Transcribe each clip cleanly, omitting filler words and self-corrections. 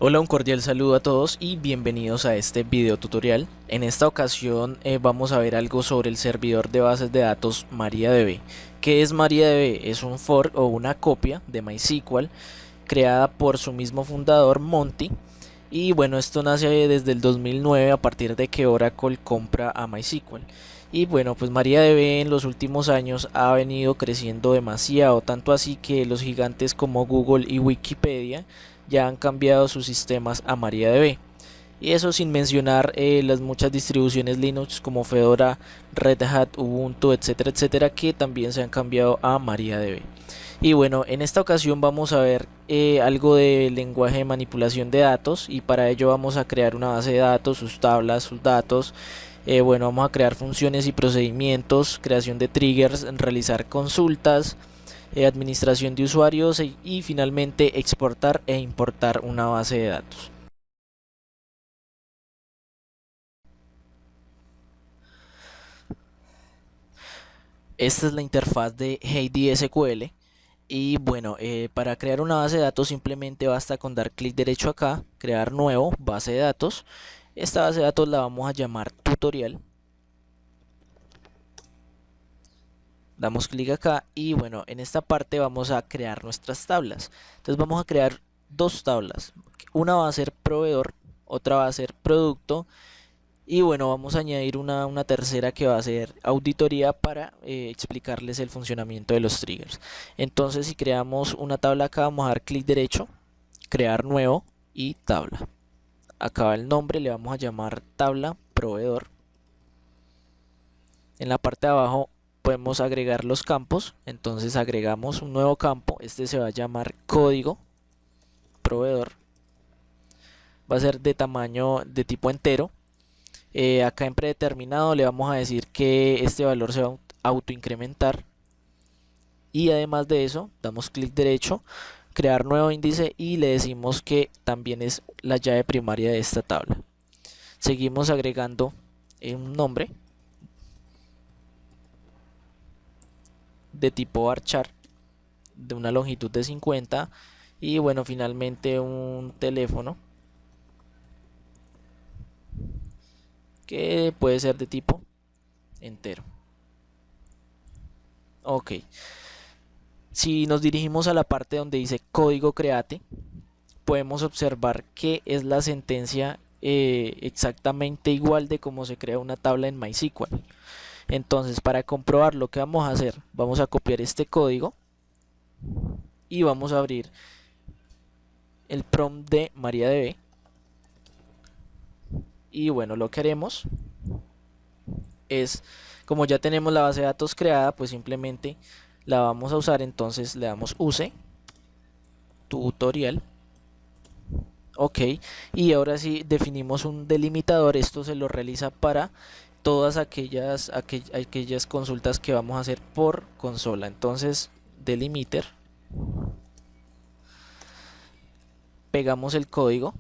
Hola, un cordial saludo a todos y bienvenidos a este video tutorial. En esta ocasión vamos a ver algo sobre el servidor de bases de datos MariaDB. ¿Qué es MariaDB? Es un fork o una copia de MySQL creada por su mismo fundador Monty. Y bueno, esto nace desde el 2009 a partir de que Oracle compra a MySQL. Y bueno, pues MariaDB en los últimos años ha venido creciendo demasiado, tanto así que los gigantes como Google y Wikipedia ya han cambiado sus sistemas a MariaDB. Y eso sin mencionar las muchas distribuciones Linux como Fedora, Red Hat, Ubuntu, etcétera, etcétera, que también se han cambiado a MariaDB. Y bueno, en esta ocasión vamos a ver algo de lenguaje de manipulación de datos, y para ello vamos a crear una base de datos, sus tablas, sus datos. Bueno, vamos a crear funciones y procedimientos, creación de triggers, realizar consultas, administración de usuarios y finalmente exportar e importar una base de datos. Esta es la interfaz de HeyDSQL. Y bueno, para crear una base de datos simplemente basta con dar clic derecho acá, crear nuevo, base de datos. Esta base de datos la vamos a llamar tutorial. Damos clic acá y bueno, en esta parte vamos a crear nuestras tablas. Entonces vamos a crear dos tablas. Una va a ser proveedor, otra va a ser producto. Y bueno, vamos a añadir una tercera que va a ser auditoría para explicarles el funcionamiento de los triggers. Entonces, si creamos una tabla acá, vamos a dar clic derecho, crear nuevo y tabla. Acá va el nombre, le vamos a llamar tabla proveedor. En la parte de abajo podemos agregar los campos. Entonces agregamos un nuevo campo, este se va a llamar código proveedor. Va a ser de tamaño de tipo entero. Acá en predeterminado le vamos a decir que este valor se va a autoincrementar. Y además de eso, damos clic derecho, crear nuevo índice y le decimos que también es la llave primaria de esta tabla. Seguimos agregando un nombre de tipo varchar de una longitud de 50 y bueno, finalmente un teléfono que puede ser de tipo entero. Ok. Si nos dirigimos a la parte donde dice código create, podemos observar que es la sentencia exactamente igual de cómo se crea una tabla en MySQL. Entonces, para comprobar lo que vamos a hacer, vamos a copiar este código y vamos a abrir el prompt de MariaDB. Y bueno, lo que haremos es, como ya tenemos la base de datos creada, pues simplemente la vamos a usar. Entonces le damos use tutorial. Ok, y ahora sí definimos un delimitador. Esto se lo realiza para todas aquellas consultas que vamos a hacer por consola. Entonces, delimiter, pegamos el código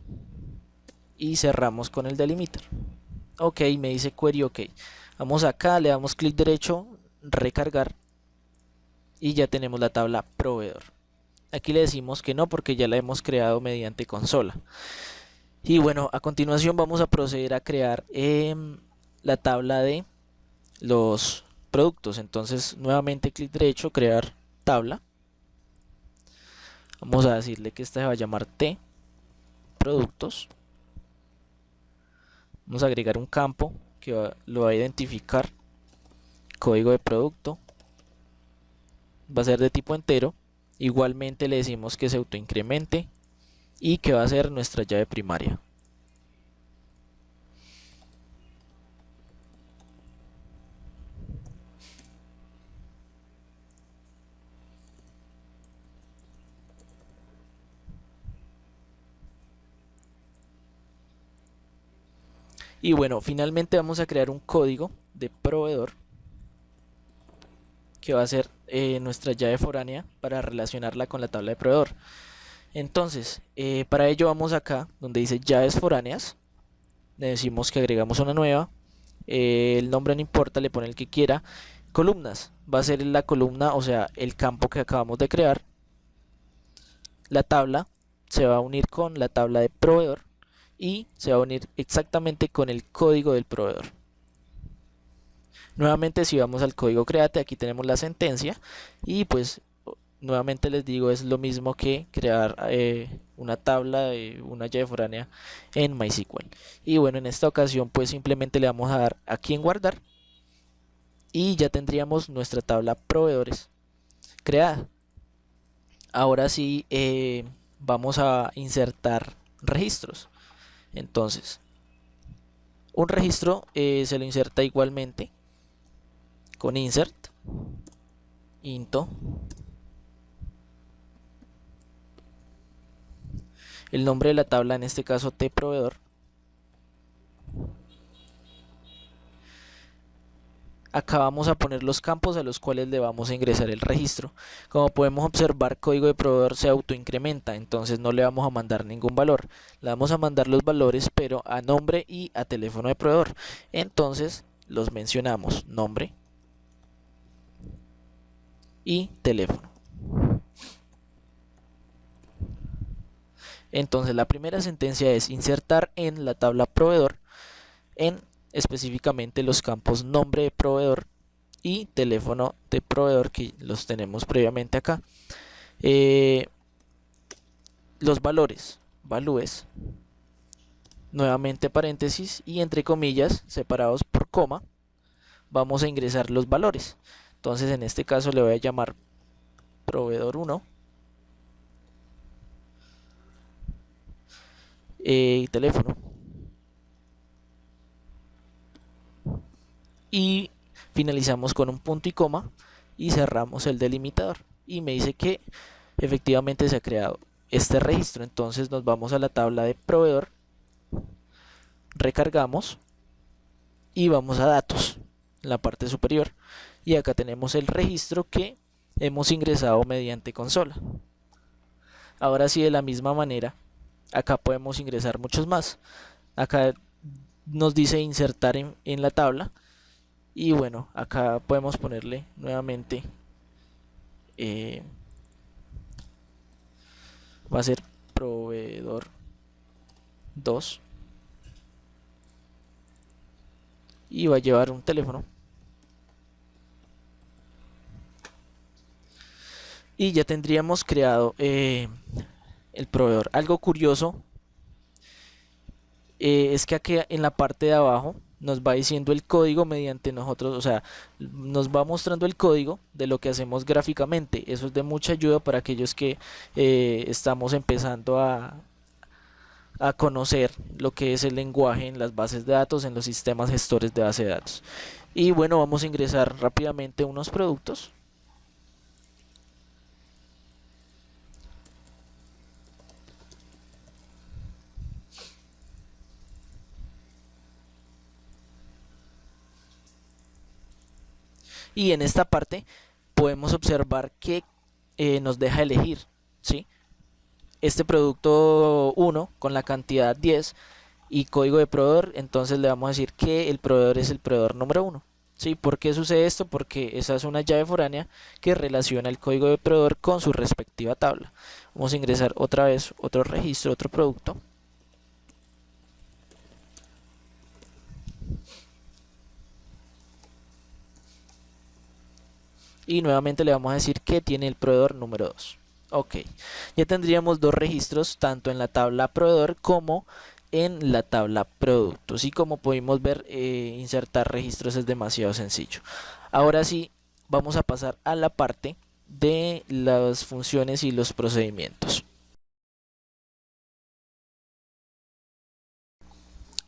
y cerramos con el delimiter. Ok, me dice query ok. Vamos acá, le damos clic derecho, recargar y ya tenemos la tabla proveedor. Aquí le decimos que no porque ya la hemos creado mediante consola. Y bueno, a continuación vamos a proceder a crear la tabla de los productos. Entonces nuevamente clic derecho, crear tabla. Vamos a decirle que esta se va a llamar T productos. Vamos a agregar un campo que lo va a identificar, código de producto. Va a ser de tipo entero. Igualmente le decimos que se autoincremente y que va a ser nuestra llave primaria. Y bueno, finalmente vamos a crear un código de proveedor que va a ser nuestra llave foránea para relacionarla con la tabla de proveedor. Entonces, para ello vamos acá donde dice llaves foráneas, le decimos que agregamos una nueva, el nombre no importa, le pone el que quiera. Columnas, va a ser la columna, o sea, el campo que acabamos de crear. La tabla se va a unir con la tabla de proveedor y se va a unir exactamente con el código del proveedor. Nuevamente, si vamos al código create, aquí tenemos la sentencia y pues nuevamente les digo, es lo mismo que crear una tabla de una llave foránea en MySQL. Y bueno, en esta ocasión pues simplemente le vamos a dar aquí en guardar y ya tendríamos nuestra tabla proveedores creada. Ahora sí, vamos a insertar registros. Entonces, un registro se lo inserta igualmente con insert, into, el nombre de la tabla, en este caso tproveedor. Acá vamos a poner los campos a los cuales le vamos a ingresar el registro. Como podemos observar, código de proveedor se autoincrementa, entonces no le vamos a mandar ningún valor. Le vamos a mandar los valores, pero a nombre y a teléfono de proveedor. Entonces los mencionamos, nombre y teléfono. Entonces la primera sentencia es insertar en la tabla proveedor en específicamente los campos nombre de proveedor y teléfono de proveedor, que los tenemos previamente acá. Los valores, values, nuevamente paréntesis y entre comillas separados por coma, vamos a ingresar los valores. Entonces en este caso le voy a llamar proveedor 1 teléfono, y finalizamos con un punto y coma y cerramos el delimitador y me dice que efectivamente se ha creado este registro. Entonces nos vamos a la tabla de proveedor, recargamos y vamos a datos en la parte superior y acá tenemos el registro que hemos ingresado mediante consola. Ahora sí, de la misma manera acá podemos ingresar muchos más. Acá nos dice insertar en la tabla y bueno, acá podemos ponerle nuevamente va a ser proveedor 2 y va a llevar un teléfono y ya tendríamos creado el proveedor. Algo curioso es que aquí en la parte de abajo nos va diciendo el código mediante nosotros, o sea, nos va mostrando el código de lo que hacemos gráficamente. Eso es de mucha ayuda para aquellos que estamos empezando a conocer lo que es el lenguaje en las bases de datos, en los sistemas gestores de base de datos. Y bueno, vamos a ingresar rápidamente unos productos. Y en esta parte podemos observar que nos deja elegir, ¿sí? Este producto 1 con la cantidad 10 y código de proveedor, entonces le vamos a decir que el proveedor es el proveedor número 1. ¿Sí? ¿Por qué sucede esto? Porque esa es una llave foránea que relaciona el código de proveedor con su respectiva tabla. Vamos a ingresar otra vez otro registro, otro producto. Y nuevamente le vamos a decir que tiene el proveedor número 2. Ok, ya tendríamos dos registros tanto en la tabla proveedor como en la tabla productos. Y como pudimos ver, insertar registros es demasiado sencillo. Ahora sí, vamos a pasar a la parte de las funciones y los procedimientos.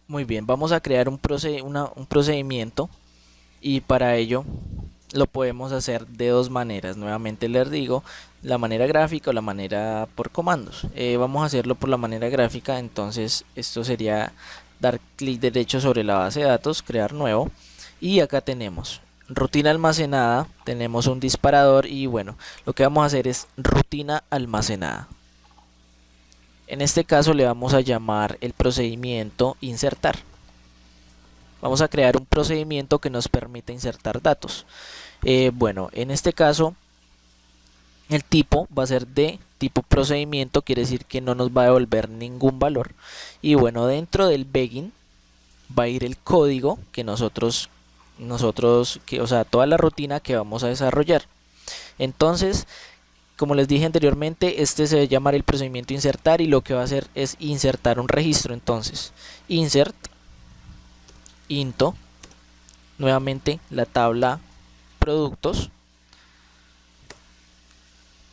Muy bien, vamos a crear un procedimiento y para ello lo podemos hacer de dos maneras. Nuevamente les digo, la manera gráfica o la manera por comandos. Vamos a hacerlo por la manera gráfica, entonces esto sería dar clic derecho sobre la base de datos, crear nuevo, y acá tenemos rutina almacenada, tenemos un disparador y bueno, lo que vamos a hacer es rutina almacenada. En este caso le vamos a llamar el procedimiento insertar. Vamos a crear un procedimiento que nos permita insertar datos. Bueno, en este caso El tipo va a ser de tipo procedimiento, quiere decir que no nos va a devolver ningún valor. Y bueno, dentro del begin va a ir el código que o sea, toda la rutina que vamos a desarrollar. Entonces, como les dije anteriormente, este se va a llamar el procedimiento insertar y lo que va a hacer es insertar un registro. Entonces, insert into, nuevamente la tabla productos,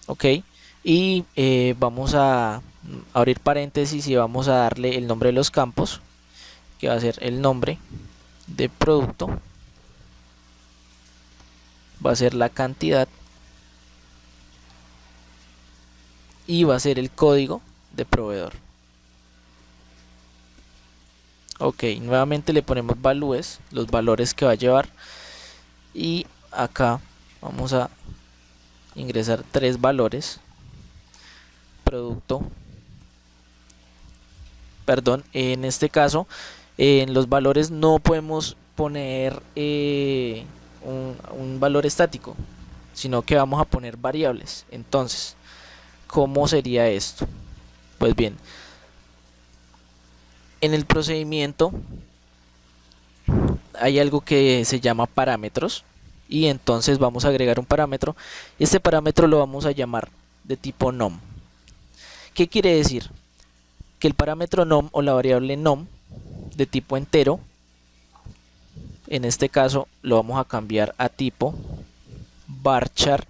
ok, y vamos a abrir paréntesis y vamos a darle el nombre de los campos, que va a ser el nombre de producto, va a ser la cantidad y va a ser el código de proveedor. Ok, nuevamente le ponemos values, los valores que va a llevar, y acá vamos a ingresar tres valores. Producto, perdón, en este caso en los valores no podemos poner un valor estático, sino que vamos a poner variables. Entonces, ¿cómo sería esto? Pues bien, en el procedimiento hay algo que se llama parámetros, y entonces vamos a agregar un parámetro. Este parámetro lo vamos a llamar de tipo nom. ¿Qué quiere decir? Que el parámetro nom o la variable nom de tipo entero, en este caso lo vamos a cambiar a tipo varchar,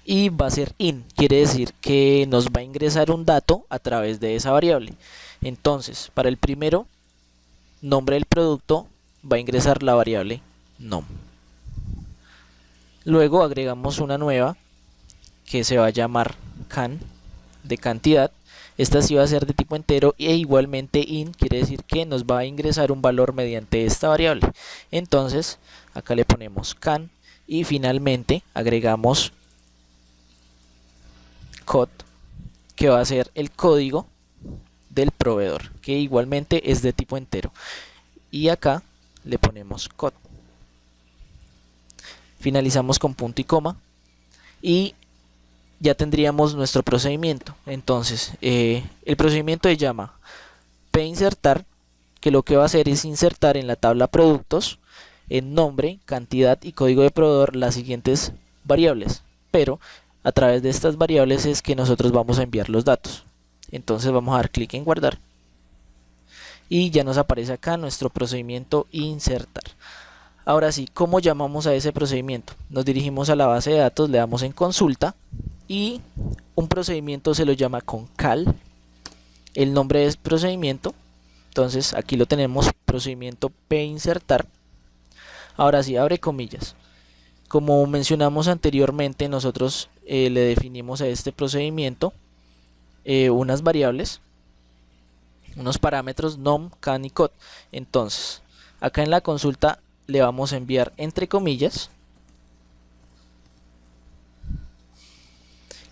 y va a ser in, quiere decir que nos va a ingresar un dato a través de esa variable. Entonces, para el primero, nombre del producto, va a ingresar la variable nom. Luego agregamos una nueva que se va a llamar can, de cantidad. Esta sí va a ser de tipo entero, e igualmente in quiere decir que nos va a ingresar un valor mediante esta variable. Entonces acá le ponemos can, y finalmente agregamos code, que va a ser el código del proveedor, que igualmente es de tipo entero, y acá le ponemos code. Finalizamos con punto y coma y ya tendríamos nuestro procedimiento. Entonces el procedimiento se llama pinsertar, que lo que va a hacer es insertar en la tabla productos, en nombre, cantidad y código de proveedor, las siguientes variables, pero a través de estas variables es que nosotros vamos a enviar los datos. Entonces vamos a dar clic en guardar y ya nos aparece acá nuestro procedimiento insertar. Ahora sí, ¿cómo llamamos a ese procedimiento? Nos dirigimos a la base de datos, le damos en consulta, y un procedimiento se lo llama con cal. El nombre es procedimiento, entonces aquí lo tenemos, procedimiento pinsertar. Ahora sí, abre comillas. Como mencionamos anteriormente, nosotros le definimos a este procedimiento unas variables, unos parámetros nom, can y code. Entonces, acá en la consulta le vamos a enviar entre comillas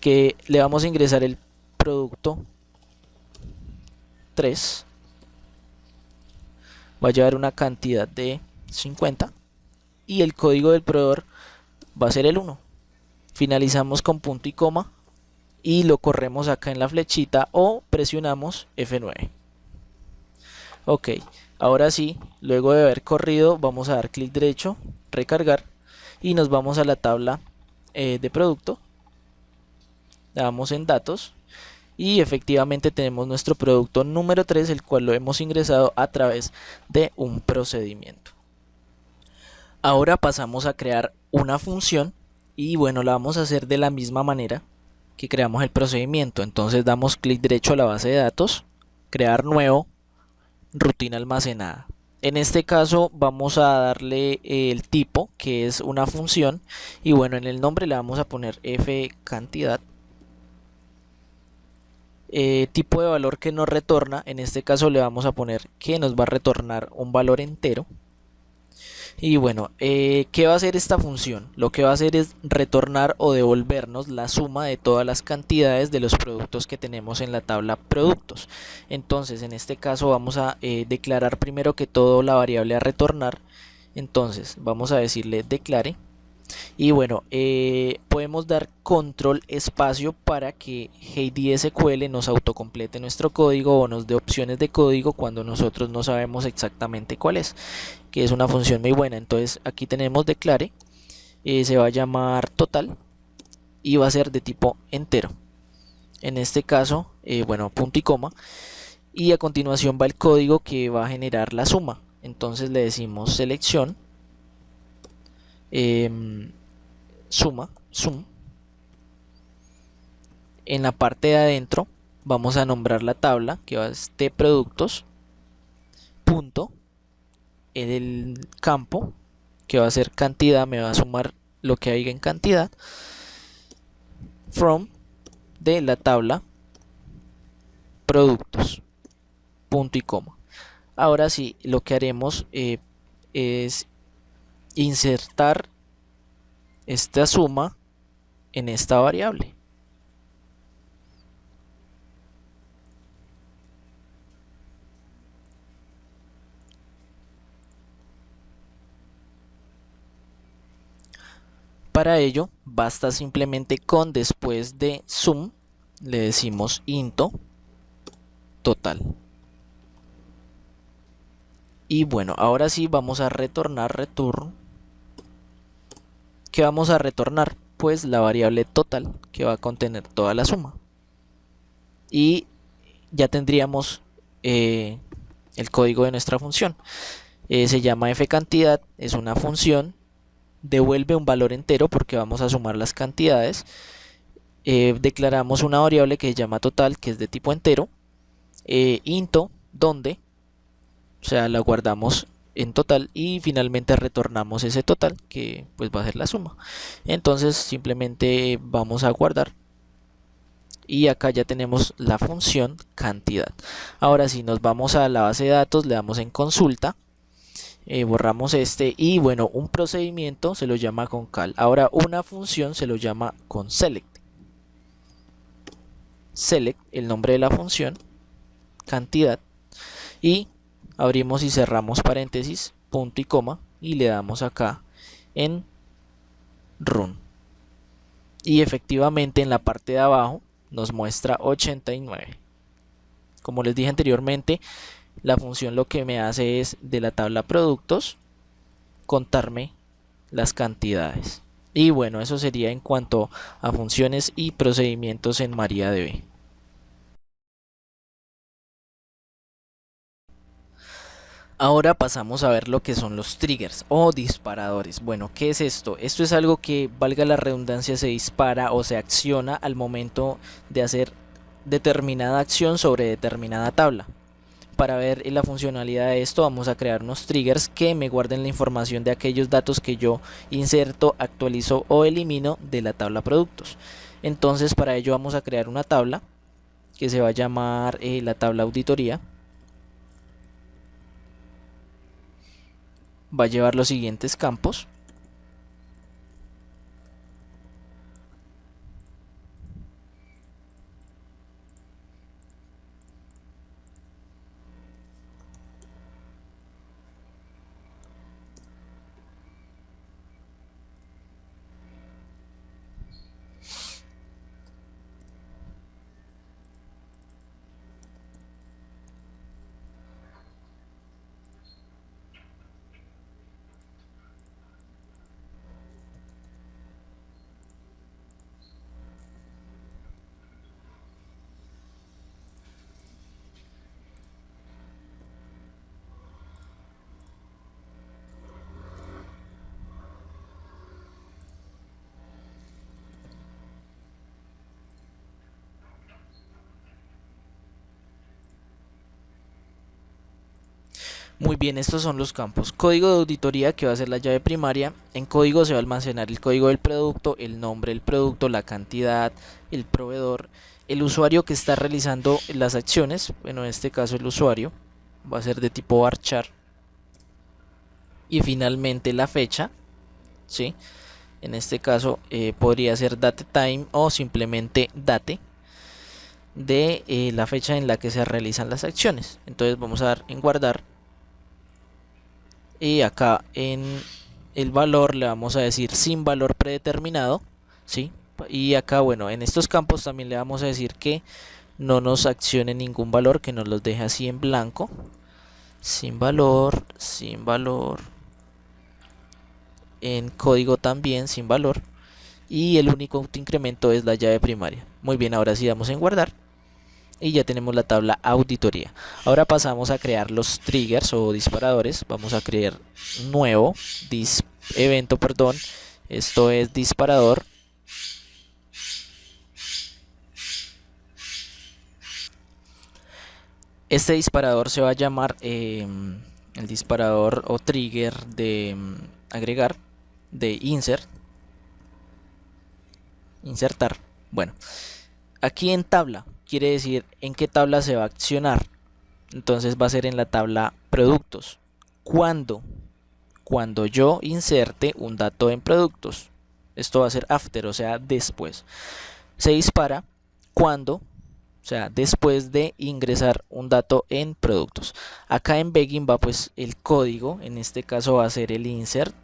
que le vamos a ingresar el producto 3, va a llevar una cantidad de 50 y el código del proveedor va a ser el 1. Finalizamos con punto y coma y lo corremos acá en la flechita o presionamos F9. Ok, ahora sí, luego de haber corrido vamos a dar clic derecho, recargar, y nos vamos a la tabla de producto, le damos en datos y efectivamente tenemos nuestro producto número 3, el cual lo hemos ingresado a través de un procedimiento. Ahora pasamos a crear una función y bueno, la vamos a hacer de la misma manera que creamos el procedimiento. Entonces damos clic derecho a la base de datos, crear nuevo, rutina almacenada. En este caso vamos a darle el tipo, que es una función, y bueno, en el nombre le vamos a poner f cantidad. Tipo de valor que nos retorna, en este caso le vamos a poner que nos va a retornar un valor entero. Y bueno, ¿qué va a hacer esta función? Lo que va a hacer es retornar o devolvernos la suma de todas las cantidades de los productos que tenemos en la tabla productos. Entonces en este caso vamos a declarar primero que todo la variable a retornar. Entonces vamos a decirle declare Y bueno, podemos dar control espacio para que Heidi SQL nos autocomplete nuestro código o nos dé opciones de código cuando nosotros no sabemos exactamente cuál es, que es una función muy buena. Entonces aquí tenemos declare, se va a llamar total y va a ser de tipo entero. En este caso, bueno, punto y coma, y a continuación va el código que va a generar la suma. Entonces le decimos selección, suma, sum. En la parte de adentro vamos a nombrar la tabla que va a ser de productos, punto, en el campo que va a ser cantidad, me va a sumar lo que haya en cantidad, from, de la tabla productos, punto y coma. Ahora sí, lo que haremos es insertar esta suma en esta variable. Para ello basta simplemente con después de sum le decimos into total. Y bueno, ahora sí vamos a retornar return. ¿Qué vamos a retornar? Pues la variable total que va a contener toda la suma. Y ya tendríamos el código de nuestra función. Se llama fcantidad, es una función, devuelve un valor entero porque vamos a sumar las cantidades. Declaramos una variable que se llama total, que es de tipo entero. Into, donde, o sea, la guardamos en total y finalmente retornamos ese total que pues va a ser la suma. Entonces simplemente vamos a guardar y acá ya tenemos la función cantidad. Ahora si nos vamos a la base de datos, le damos en consulta, borramos este y bueno, un procedimiento se lo llama con cal. Ahora una función se lo llama con select. Select, el nombre de la función, cantidad, y abrimos y cerramos paréntesis, punto y coma, y le damos acá en run. Y efectivamente en la parte de abajo nos muestra 89. Como les dije anteriormente, la función lo que me hace es de la tabla productos contarme las cantidades. Y bueno, eso sería en cuanto a funciones y procedimientos en MariaDB. Ahora pasamos a ver lo que son los triggers o disparadores. Bueno, ¿qué es esto? Esto es algo que, valga la redundancia, se dispara o se acciona al momento de hacer determinada acción sobre determinada tabla. Para ver la funcionalidad de esto vamos a crear unos triggers que me guarden la información de aquellos datos que yo inserto, actualizo o elimino de la tabla productos. Entonces para ello vamos a crear una tabla que se va a llamar la tabla auditoría. Va a llevar los siguientes campos. Muy bien, estos son los campos. Código de auditoría, que va a ser la llave primaria. En código se va a almacenar el código del producto, el nombre del producto, la cantidad, el proveedor, el usuario que está realizando las acciones. Bueno, en este caso el usuario va a ser de tipo varchar. Y finalmente la fecha, ¿sí? En este caso podría ser datetime o simplemente date de la fecha en la que se realizan las acciones. Entonces vamos a dar en guardar. Y acá en el valor le vamos a decir sin valor predeterminado, ¿sí? Y acá, bueno, en estos campos también le vamos a decir que no nos accione ningún valor, que nos los deje así en blanco, sin valor, sin valor, en código también sin valor, y el único autoincremento es la llave primaria. Muy bien, ahora sí damos en guardar y ya tenemos la tabla auditoría. Ahora pasamos a crear los triggers o disparadores. Vamos a crear nuevo evento, perdón, esto es disparador. Este disparador se va a llamar el disparador o trigger de agregar, de insertar. Bueno, aquí en tabla quiere decir en qué tabla se va a accionar. Entonces va a ser en la tabla productos. Cuando yo inserte un dato en productos. Esto va a ser after, o sea, después. Se dispara cuando, o sea, después de ingresar un dato en productos. Acá en Begin va pues el código, en este caso va a ser el insert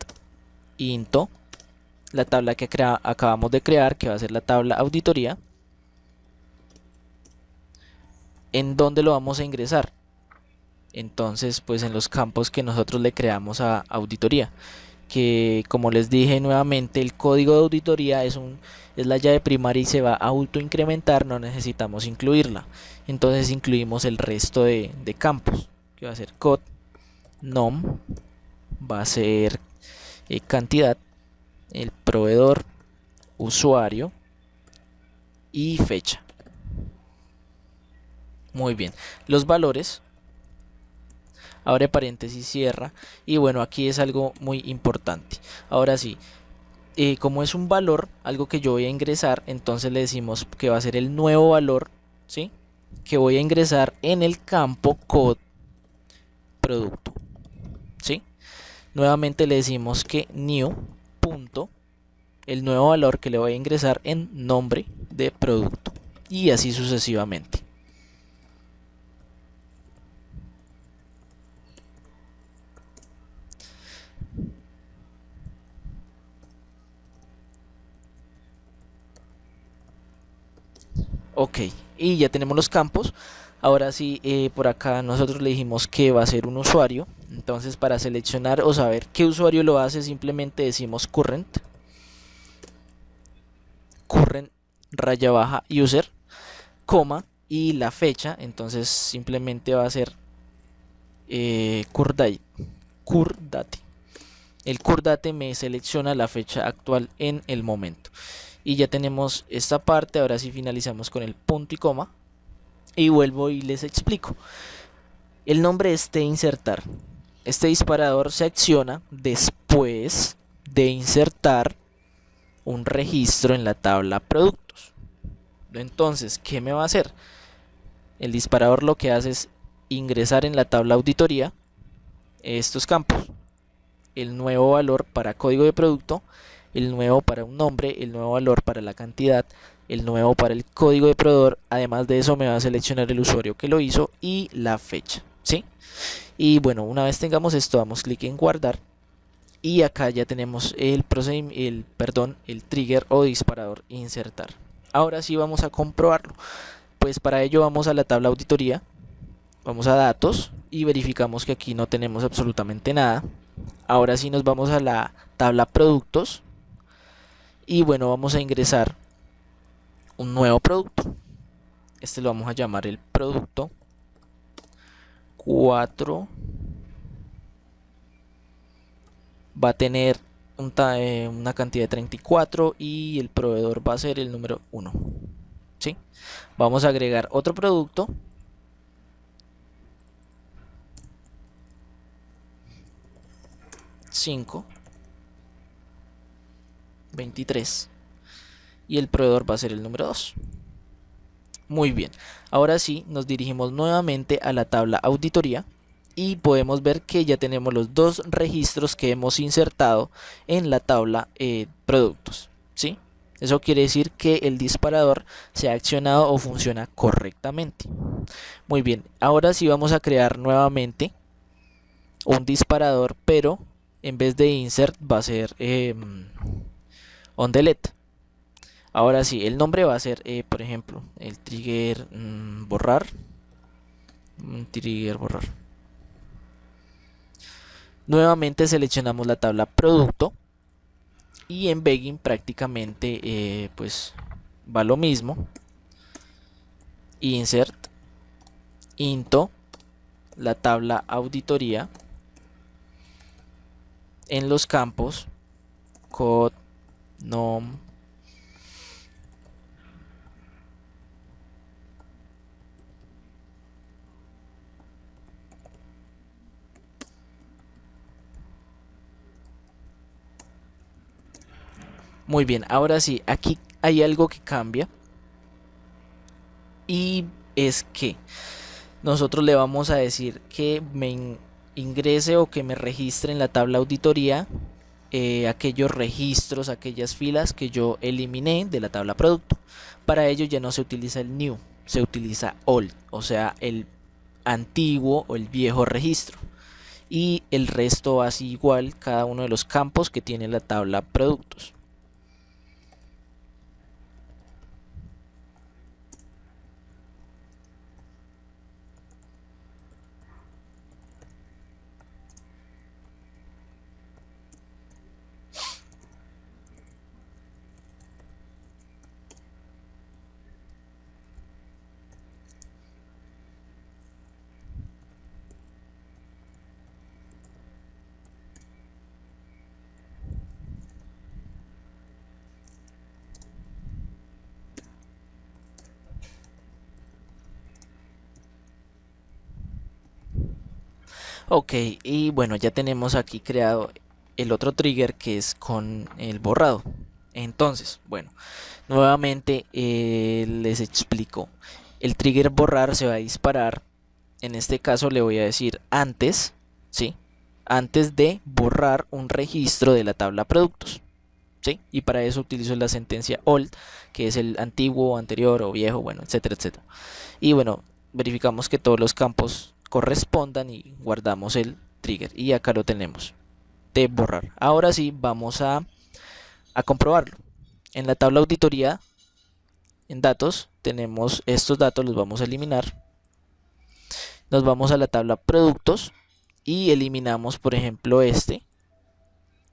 into, la tabla que acabamos de crear, que va a ser la tabla auditoría. ¿En dónde lo vamos a ingresar? Entonces, pues en los campos que nosotros le creamos a auditoría, que como les dije nuevamente, el código de auditoría es la llave primaria y se va a autoincrementar, no necesitamos incluirla. Entonces incluimos el resto de campos, que va a ser code, nom, va a ser cantidad, el proveedor, usuario y fecha. Muy bien, los valores, abre paréntesis, cierra, y bueno, aquí es algo muy importante. Ahora sí, como es un valor, algo que yo voy a ingresar, entonces le decimos que va a ser el nuevo valor, ¿sí? Que voy a ingresar en el campo code producto, ¿sí? Nuevamente le decimos que new punto, el nuevo valor que le voy a ingresar en nombre de producto, y así sucesivamente. Ok, y ya tenemos los campos. Ahora sí, por acá nosotros le dijimos que va a ser un usuario. Entonces, para seleccionar o saber qué usuario lo hace, simplemente decimos current raya baja user, coma, y la fecha. Entonces simplemente va a ser curdate. El curdate me selecciona la fecha actual en el momento. Y ya tenemos esta parte. Ahora sí finalizamos con el punto y coma. Y vuelvo y les explico. El nombre es de insertar. Este disparador se acciona después de insertar un registro en la tabla productos. Entonces, ¿qué me va a hacer? El disparador lo que hace es ingresar en la tabla auditoría estos campos. El nuevo valor para código de producto, el nuevo para un nombre, el nuevo valor para la cantidad, el nuevo para el código de proveedor. Además de eso me va a seleccionar el usuario que lo hizo y la fecha, ¿sí? Y bueno, una vez tengamos esto, damos clic en guardar. Y acá ya tenemos el trigger o disparador insertar. Ahora sí vamos a comprobarlo. Pues para ello vamos a la tabla auditoría, vamos a datos y verificamos que aquí no tenemos absolutamente nada. Ahora sí nos vamos a la tabla productos y bueno, vamos a ingresar un nuevo producto. Este lo vamos a llamar el producto 4. Va a tener una cantidad de 34 y el proveedor va a ser el número 1. ¿Sí? Vamos a agregar otro producto. $5, 23 y el proveedor va a ser el número 2. Muy bien, ahora sí nos dirigimos nuevamente a la tabla auditoría y podemos ver que ya tenemos los dos registros que hemos insertado en la tabla productos, ¿sí? Eso quiere decir que el disparador se ha accionado o funciona correctamente. Muy bien, ahora sí vamos a crear nuevamente un disparador, pero en vez de insert va a ser on delete. Ahora sí, el nombre va a ser, por ejemplo, el trigger borrar. Trigger borrar. Nuevamente seleccionamos la tabla producto y en Begin prácticamente pues va lo mismo. Insert, into, la tabla auditoría en los campos code, nom, muy bien, ahora sí, aquí hay algo que cambia y es que nosotros le vamos a decir que me ingrese o que me registre en la tabla auditoría aquellos registros, aquellas filas que yo eliminé de la tabla producto. Para ello ya no se utiliza el new, se utiliza old, o sea, el antiguo o el viejo registro. Y el resto hace igual cada uno de los campos que tiene la tabla productos. Ok, y bueno, ya tenemos aquí creado el otro trigger que es con el borrado. Entonces, bueno, nuevamente les explico. El trigger borrar se va a disparar. En este caso le voy a decir antes, ¿sí? Antes de borrar un registro de la tabla productos, ¿sí? Y para eso utilizo la sentencia old, que es el antiguo, anterior o viejo, bueno, etcétera, etcétera. Y bueno, verificamos que todos los campos correspondan y guardamos el trigger. Y acá lo tenemos, de borrar. Ahora sí, vamos a comprobarlo. En la tabla auditoría, en datos, tenemos estos datos, los vamos a eliminar. Nos vamos a la tabla productos y eliminamos, por ejemplo, este.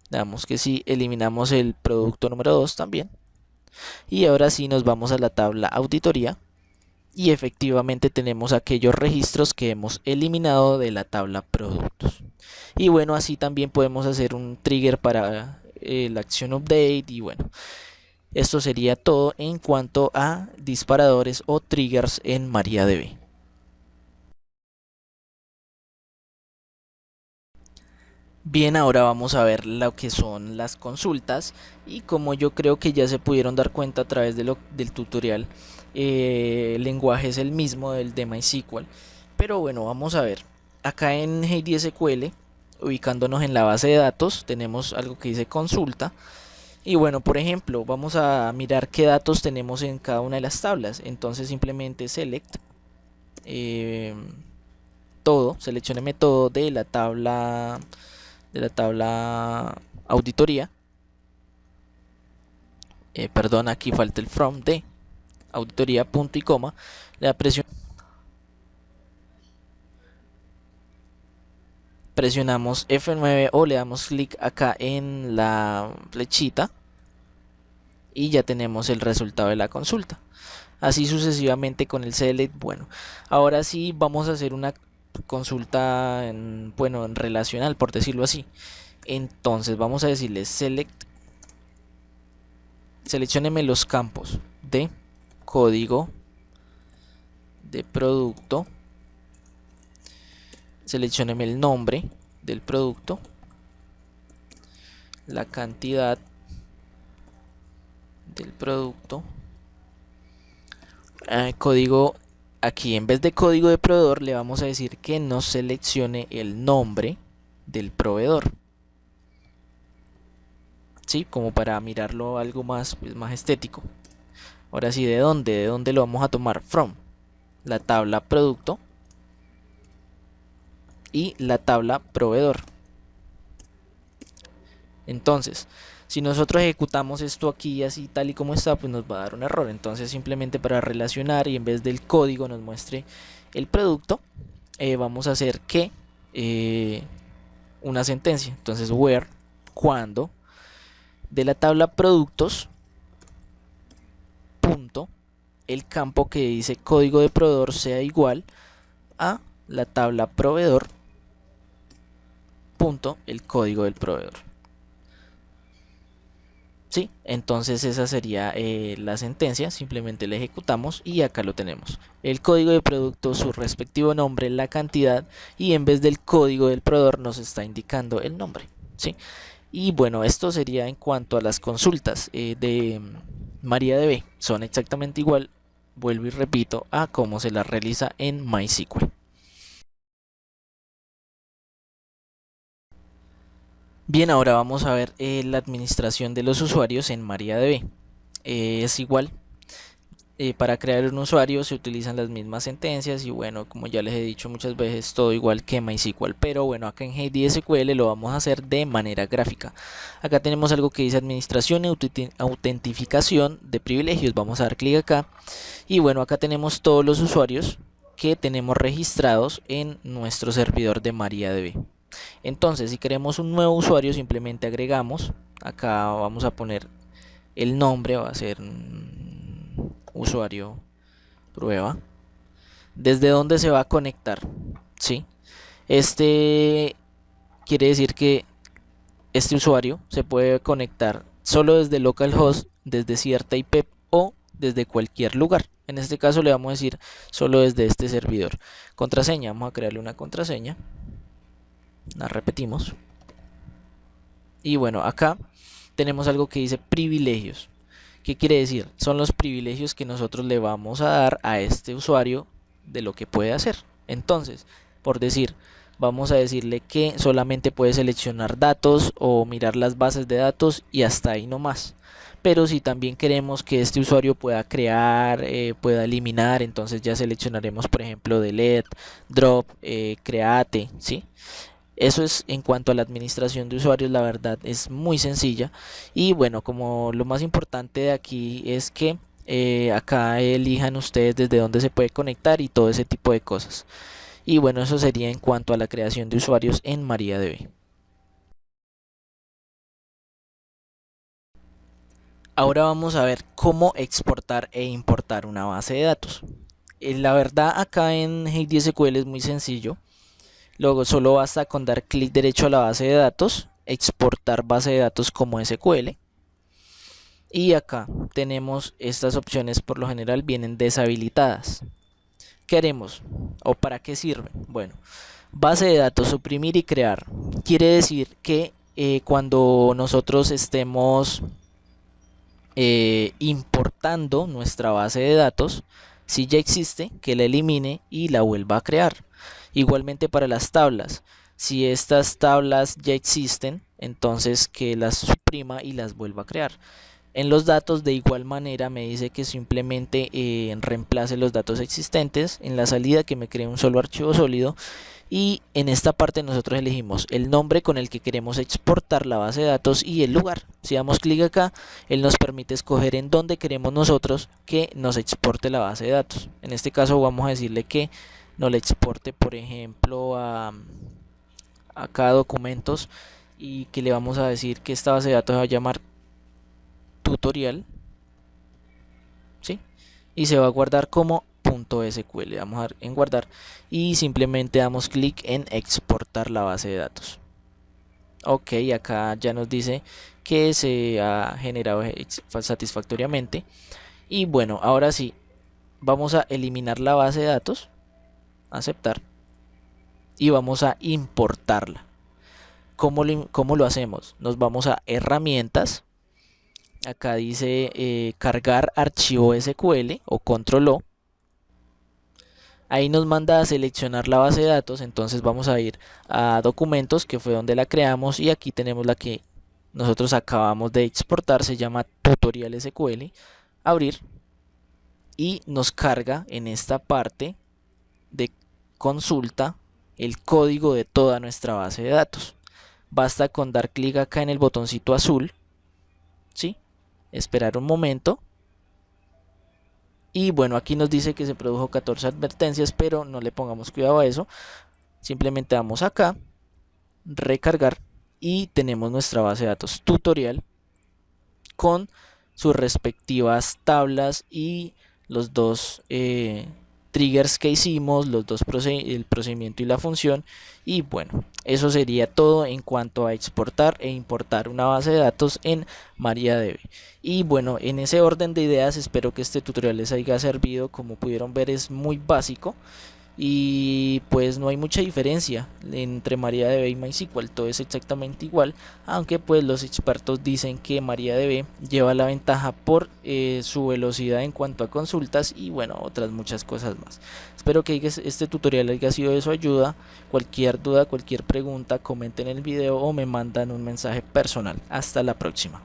Damos que sí, eliminamos el producto número 2 también. Y ahora sí nos vamos a la tabla auditoría y efectivamente tenemos aquellos registros que hemos eliminado de la tabla productos. Y bueno, así también podemos hacer un trigger para la acción update. Y bueno, esto sería todo en cuanto a disparadores o triggers en MariaDB. Bien, ahora vamos a ver lo que son las consultas y como yo creo que ya se pudieron dar cuenta a través del tutorial, el lenguaje es el mismo del de MySQL, pero bueno, vamos a ver. Acá en HDSQL, ubicándonos en la base de datos, tenemos algo que dice consulta y bueno, por ejemplo, vamos a mirar qué datos tenemos en cada una de las tablas. Entonces simplemente select eh, todo, seleccioneme todo de la tabla auditoría. Perdón, aquí falta el from de auditoría punto y coma. Le presionamos F9 o le damos clic acá en la flechita y ya tenemos el resultado de la consulta. Así sucesivamente con el select. Bueno, ahora sí vamos a hacer una consulta bueno, en relacional, por decirlo así. Entonces vamos a decirle select, seleccioneme los campos de código de producto, seleccioneme el nombre del producto, la cantidad del producto, código. Aquí en vez de código de proveedor le vamos a decir que nos seleccione el nombre del proveedor, ¿sí? Como para mirarlo algo más, pues, más estético. Ahora sí, ¿de dónde? ¿De dónde lo vamos a tomar? From la tabla producto y la tabla proveedor. Entonces, si nosotros ejecutamos esto aquí así tal y como está, pues nos va a dar un error. Entonces simplemente para relacionar y en vez del código nos muestre el producto, vamos a hacer que una sentencia. Entonces where, cuando de la tabla productos, punto, el campo que dice código de proveedor sea igual a la tabla proveedor, punto, el código del proveedor. ¿Sí? Entonces esa sería la sentencia, simplemente la ejecutamos y acá lo tenemos. El código de producto, su respectivo nombre, la cantidad y en vez del código del proveedor nos está indicando el nombre. ¿Sí? Y bueno, esto sería en cuanto a las consultas de MariaDB. Son exactamente igual, vuelvo y repito, a cómo se las realiza en MySQL. Bien, ahora vamos a ver la administración de los usuarios en MariaDB. Es igual. Para crear un usuario se utilizan las mismas sentencias y bueno, como ya les he dicho muchas veces, todo igual que MySQL, pero bueno, acá en HeyDSQL lo vamos a hacer de manera gráfica. Acá tenemos algo que dice administración y autentificación de privilegios. Vamos a dar clic acá y bueno, acá tenemos todos los usuarios que tenemos registrados en nuestro servidor de MariaDB. Entonces, si queremos un nuevo usuario, simplemente agregamos, acá vamos a poner el nombre, va a ser usuario prueba, desde dónde se va a conectar, ¿sí? Este quiere decir que este usuario se puede conectar solo desde localhost, desde cierta IP o desde cualquier lugar. En este caso le vamos a decir solo desde este servidor. Contraseña, vamos a crearle una contraseña, la repetimos. Y bueno, acá tenemos algo que dice privilegios. ¿Qué quiere decir? Son los privilegios que nosotros le vamos a dar a este usuario de lo que puede hacer. Entonces, por decir, vamos a decirle que solamente puede seleccionar datos o mirar las bases de datos y hasta ahí no más. Pero si también queremos que este usuario pueda crear, pueda eliminar, entonces ya seleccionaremos por ejemplo delete, drop, create, ¿sí? Eso es en cuanto a la administración de usuarios, la verdad es muy sencilla. Y bueno, como lo más importante de aquí es que acá elijan ustedes desde dónde se puede conectar y todo ese tipo de cosas. Y bueno, eso sería en cuanto a la creación de usuarios en MariaDB. Ahora vamos a ver cómo exportar e importar una base de datos. La verdad acá en HeyDSQL es muy sencillo. Luego solo basta con dar clic derecho a la base de datos, exportar base de datos como SQL. Y acá tenemos estas opciones, por lo general vienen deshabilitadas. ¿Qué haremos? ¿O para qué sirve? Bueno, base de datos, suprimir y crear. Quiere decir que cuando nosotros estemos importando nuestra base de datos, si ya existe, que la elimine y la vuelva a crear. Igualmente para las tablas, si estas tablas ya existen, entonces que las suprima y las vuelva a crear. En los datos de igual manera me dice que simplemente reemplace los datos existentes, en la salida que me cree un solo archivo sólido y en esta parte nosotros elegimos el nombre con el que queremos exportar la base de datos y el lugar. Si damos clic acá, él nos permite escoger en dónde queremos nosotros que nos exporte la base de datos. En este caso vamos a decirle que nos la exporte por ejemplo a acá documentos y que le vamos a decir que esta base de datos se va a llamar tutorial, ¿sí? Y se va a guardar como .sql. Vamos a dar en guardar y simplemente damos clic en exportar la base de datos. Ok, acá ya nos dice que se ha generado satisfactoriamente. Y bueno, ahora sí, vamos a eliminar la base de datos, aceptar, y vamos a importarla. ¿Cómo lo hacemos? Nos vamos a herramientas. Acá dice cargar archivo SQL o control O. Ahí nos manda a seleccionar la base de datos, entonces vamos a ir a documentos, que fue donde la creamos, y aquí tenemos la que nosotros acabamos de exportar, se llama tutorial SQL, abrir, y nos carga en esta parte de consulta el código de toda nuestra base de datos. basta con dar clic acá en el botoncito azul, ¿sí? Esperar un momento. Y bueno, aquí nos dice que se produjo 14 advertencias, pero no le pongamos cuidado a eso. Simplemente vamos acá, recargar, y tenemos nuestra base de datos tutorial con sus respectivas tablas y los dos triggers que hicimos, el procedimiento y la función. Y bueno, eso sería todo en cuanto a exportar e importar una base de datos en MariaDB. Y bueno, en ese orden de ideas espero que este tutorial les haya servido. Como pudieron ver, es muy básico y pues no hay mucha diferencia entre MariaDB y MySQL, todo es exactamente igual, aunque pues los expertos dicen que MariaDB lleva la ventaja por su velocidad en cuanto a consultas y bueno, otras muchas cosas más. Espero que este tutorial haya sido de su ayuda. Cualquier duda, cualquier pregunta, comenten el video o me mandan un mensaje personal. Hasta la próxima.